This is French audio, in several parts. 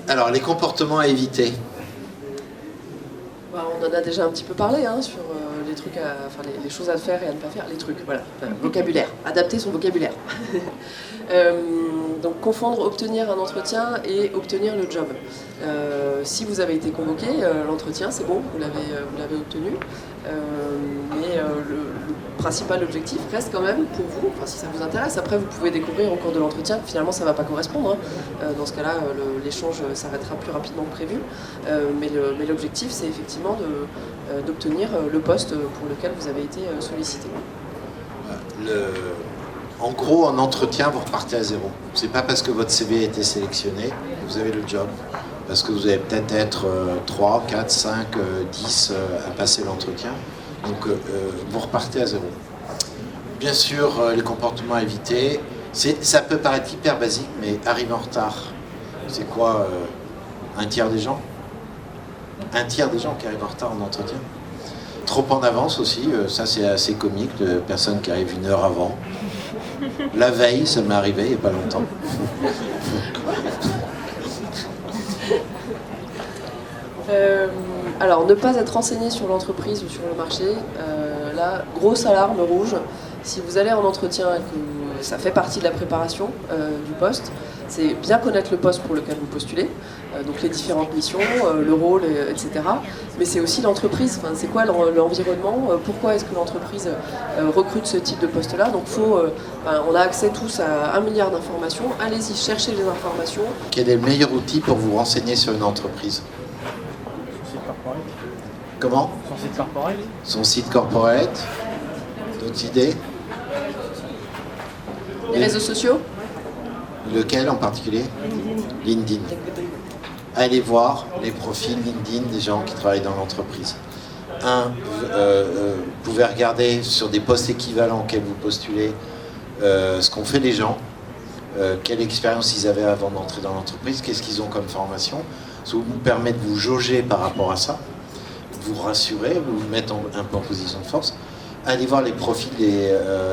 Alors, les comportements à éviter. On en a déjà un petit peu parlé sur les trucs, les choses à faire et à ne pas faire. Les trucs, voilà. Vocabulaire, adapter son vocabulaire. Donc confondre obtenir un entretien et obtenir le job. Si vous avez été convoqué, l'entretien c'est bon, vous l'avez obtenu. Mais le principal objectif reste quand même pour vous, si ça vous intéresse. Après vous pouvez découvrir au cours de l'entretien que finalement ça ne va pas correspondre. Dans ce cas-là, l'échange s'arrêtera plus rapidement que prévu. Mais l'objectif c'est effectivement d'obtenir le poste pour lequel vous avez été sollicité. En gros, en entretien, vous repartez à zéro. C'est pas parce que votre CV a été sélectionné que vous avez le job. Parce que vous allez peut-être être 3, 4, 5, 10 à passer l'entretien. Donc, vous repartez à zéro. Bien sûr, les comportements à éviter. Ça peut paraître hyper basique, mais arriver en retard, c'est quoi un tiers des gens? Un tiers des gens qui arrivent en retard en entretien. Trop en avance aussi, ça c'est assez comique, de personnes qui arrivent 1 heure avant. La veille, ça m'est arrivé il n'y a pas longtemps. Alors, ne pas être renseigné sur l'entreprise ou sur le marché, là, grosse alarme rouge. Si vous allez en entretien et que ça fait partie de la préparation du poste, c'est bien connaître le poste pour lequel vous postulez, donc les différentes missions, le rôle, etc. Mais c'est aussi l'entreprise, c'est quoi l'environnement, pourquoi est-ce que l'entreprise recrute ce type de poste-là. Donc on a accès tous à 1 milliard d'informations, allez-y, cherchez les informations. Quel est le meilleur outil pour vous renseigner sur une entreprise? Son site corporate. Comment? Son site corporate. Son site corporate. D'autres idées? Les réseaux sociaux? Lequel en particulier? LinkedIn. Allez voir les profils LinkedIn des gens qui travaillent dans l'entreprise. Vous pouvez regarder sur des postes équivalents auxquels vous postulez ce qu'ont fait les gens, quelle expérience ils avaient avant d'entrer dans l'entreprise, qu'est-ce qu'ils ont comme formation. Ça vous permet de vous jauger par rapport à ça, de vous rassurer, vous mettre un peu en position de force. Allez voir les profils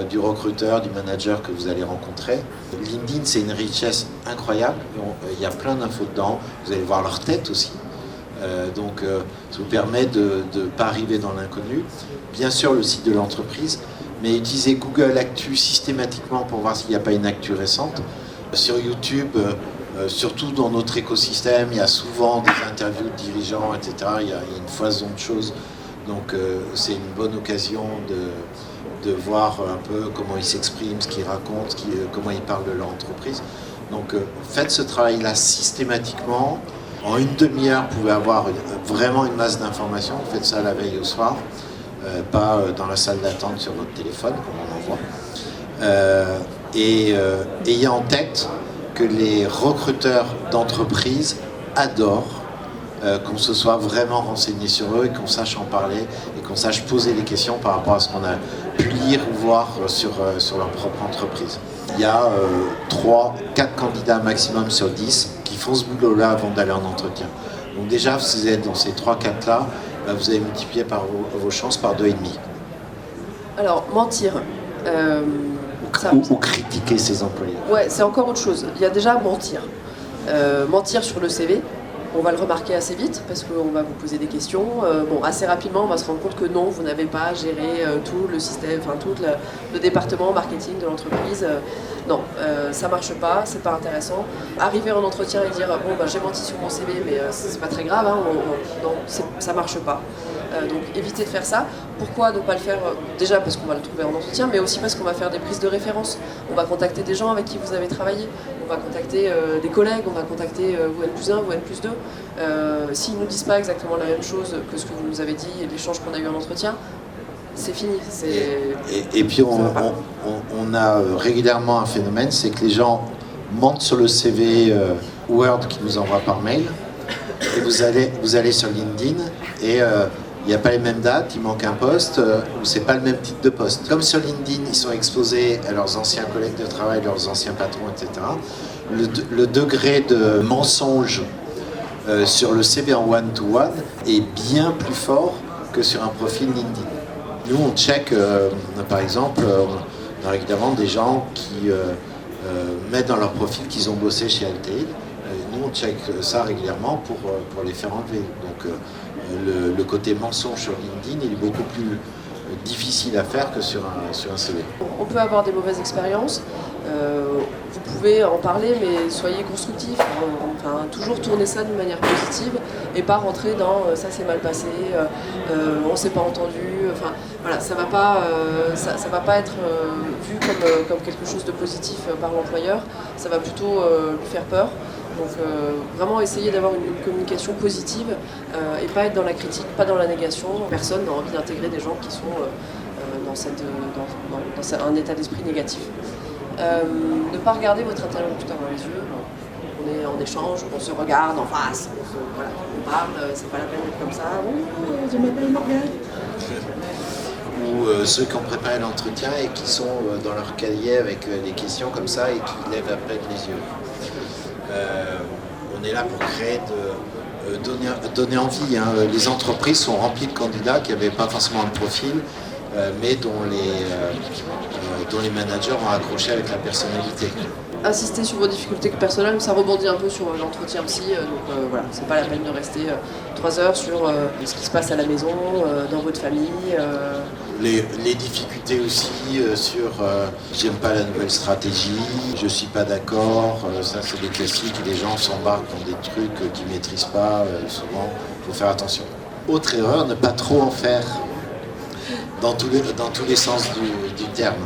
du recruteur, du manager que vous allez rencontrer. LinkedIn, c'est une richesse incroyable. Il y a plein d'infos dedans. Vous allez voir leur tête aussi. Donc, ça vous permet de ne pas arriver dans l'inconnu. Bien sûr, le site de l'entreprise, mais utilisez Google Actu systématiquement pour voir s'il n'y a pas une actu récente. Sur YouTube, surtout dans notre écosystème, il y a souvent des interviews de dirigeants, etc. Il y a une foison de choses. Donc c'est une bonne occasion de voir un peu comment ils s'expriment, ce qu'ils racontent, comment ils parlent de leur entreprise. Donc faites ce travail-là systématiquement. En 1 demi-heure, vous pouvez avoir vraiment une masse d'informations. Faites ça la veille au soir, pas dans la salle d'attente sur votre téléphone, comme on en voit. Et ayez en tête que les recruteurs d'entreprises adorent qu'on se soit vraiment renseigné sur eux et qu'on sache en parler et qu'on sache poser des questions par rapport à ce qu'on a pu lire ou voir sur leur propre entreprise. Il y a 3, 4 candidats maximum sur 10 qui font ce boulot-là avant d'aller en entretien. Donc déjà, si vous êtes dans ces 3-4-là, vous avez multiplié par vos chances par 2,5. Alors, mentir. Ou critiquer ses employés. Ouais, c'est encore autre chose. Il y a déjà mentir. Mentir sur le CV. On va le remarquer assez vite parce qu'on va vous poser des questions. Assez rapidement, on va se rendre compte que non, vous n'avez pas géré tout le système, tout le département marketing de l'entreprise. Non, ça marche pas, c'est pas intéressant. Arriver en entretien et dire j'ai menti sur mon CV, mais c'est pas très grave. Non, ça marche pas. Donc évitez de faire ça. Pourquoi ne pas le faire? Déjà parce qu'on va le trouver en entretien, mais aussi parce qu'on va faire des prises de référence. On va contacter des gens avec qui vous avez travaillé. On va contacter des collègues, on va contacter vous N+1, vous N+2. S'ils ne nous disent pas exactement la même chose que ce que vous nous avez dit et l'échange qu'on a eu en entretien, c'est fini. Et puis on a régulièrement un phénomène, c'est que les gens mentent sur le CV Word qu'ils nous envoient par mail. Et vous allez sur LinkedIn et il n'y a pas les mêmes dates, il manque un poste, ou c'est pas le même type de poste. Comme sur LinkedIn, ils sont exposés à leurs anciens collègues de travail, leurs anciens patrons, etc. Le degré de mensonge sur le CV en one-to-one est bien plus fort que sur un profil LinkedIn. Nous, on check, par exemple, on a régulièrement des gens qui mettent dans leur profil qu'ils ont bossé chez LTI. nous, on check ça régulièrement pour les faire enlever. Donc le côté mensonge sur LinkedIn, il est beaucoup plus difficile à faire que sur un CV. On peut avoir des mauvaises expériences, vous pouvez en parler, mais soyez constructif, enfin, toujours tourner ça d'une manière positive et pas rentrer dans ça s'est mal passé, on s'est pas entendu, enfin voilà, ça va pas être vu comme quelque chose de positif par l'employeur, ça va plutôt lui faire peur. Donc vraiment essayer d'avoir une communication positive et pas être dans la critique, pas dans la négation. Personne n'a envie d'intégrer des gens qui sont dans un état d'esprit négatif. Ne pas regarder votre interlocuteur dans les yeux. On est en échange, on se regarde en face, on parle, c'est pas la peine d'être comme ça. Je m'appelle Morgane. Ou ceux qui ont préparé l'entretien et qui sont dans leur cahier avec des questions comme ça et qui lèvent à peine les yeux. On est là pour créer, donner envie. Hein. Les entreprises sont remplies de candidats qui n'avaient pas forcément un profil, mais dont les managers ont accroché avec la personnalité. Insister sur vos difficultés personnelles, ça rebondit un peu sur l'entretien psy, donc voilà, c'est pas la peine de rester 3 heures sur ce qui se passe à la maison, dans votre famille. Les difficultés aussi sur j'aime pas la nouvelle stratégie, je suis pas d'accord, ça c'est des classiques, les gens s'embarquent dans des trucs qu'ils maîtrisent pas, souvent, il faut faire attention. Autre erreur, ne pas trop en faire dans tous les sens du terme.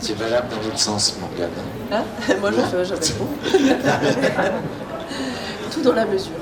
C'est valable dans l'autre sens, Morgane. Hein? Moi je fais jamais trop. Tout dans la mesure.